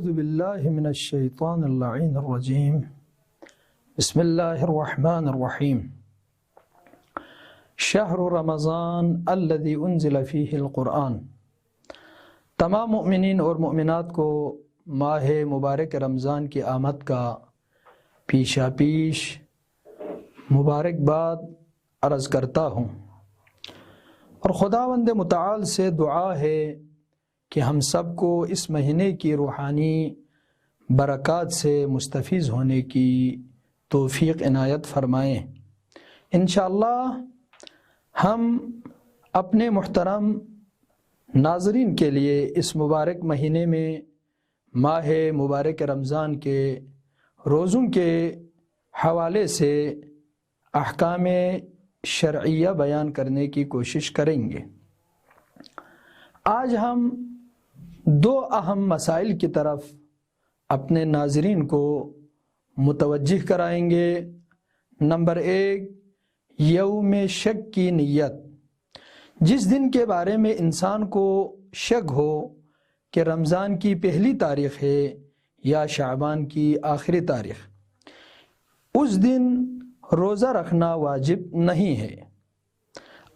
اعوذ باللہ من الشیطان اللعین الرجیم بسم اللہ الرحمن الرحیم شہر رمضان الذی انزل فیہ القرآن۔ تمام مؤمنین اور مؤمنات کو ماہ مبارک رمضان کی آمد کا پیشہ پیش مبارکباد عرض کرتا ہوں، اور خداوند متعال سے دعا ہے کہ ہم سب کو اس مہینے کی روحانی برکات سے مستفیض ہونے کی توفیق عنایت فرمائیں۔ انشاءاللہ ہم اپنے محترم ناظرین کے لیے اس مبارک مہینے میں ماہ مبارک رمضان کے روزوں کے حوالے سے احکام شرعیہ بیان کرنے کی کوشش کریں گے۔ آج ہم دو اہم مسائل کی طرف اپنے ناظرین کو متوجہ کرائیں گے۔ نمبر 1، یوم شک کی نیت۔ جس دن کے بارے میں انسان کو شک ہو کہ رمضان کی پہلی تاریخ ہے یا شعبان کی آخری تاریخ، اس دن روزہ رکھنا واجب نہیں ہے۔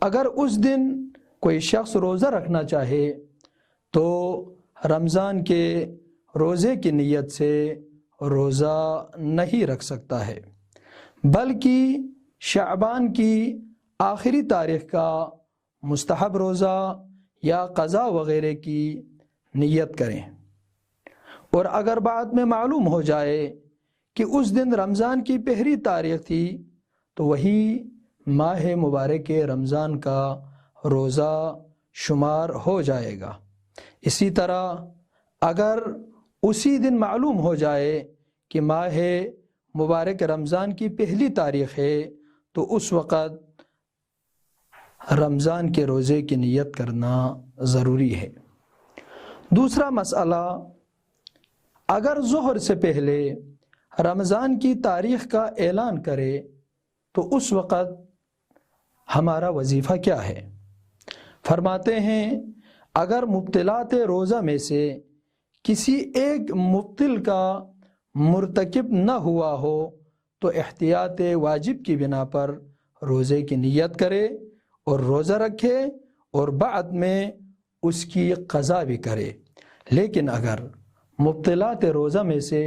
اگر اس دن کوئی شخص روزہ رکھنا چاہے تو رمضان کے روزے کی نیت سے روزہ نہیں رکھ سکتا ہے، بلکہ شعبان کی آخری تاریخ کا مستحب روزہ یا قضا وغیرہ کی نیت کریں۔ اور اگر بعد میں معلوم ہو جائے کہ اس دن رمضان کی پہلی تاریخ تھی تو وہی ماہ مبارک رمضان کا روزہ شمار ہو جائے گا۔ اسی طرح اگر اسی دن معلوم ہو جائے کہ ماہ مبارک رمضان کی پہلی تاریخ ہے تو اس وقت رمضان کے روزے کی نیت کرنا ضروری ہے۔ دوسرا مسئلہ، اگر ظہر سے پہلے رمضان کی تاریخ کا اعلان کرے تو اس وقت ہمارا وظیفہ کیا ہے؟ فرماتے ہیں اگر مبطلات روزہ میں سے کسی ایک مبطل کا مرتکب نہ ہوا ہو تو احتیاط واجب کی بنا پر روزے کی نیت کرے اور روزہ رکھے اور بعد میں اس کی قضا بھی کرے۔ لیکن اگر مبطلات روزہ میں سے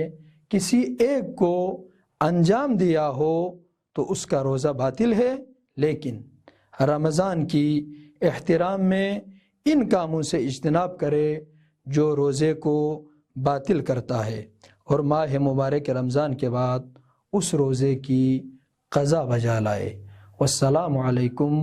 کسی ایک کو انجام دیا ہو تو اس کا روزہ باطل ہے، لیکن رمضان کی احترام میں ان کاموں سے اجتناب کرے جو روزے کو باطل کرتا ہے، اور ماہ مبارک رمضان کے بعد اس روزے کی قضا بجا لائے۔ والسلام علیکم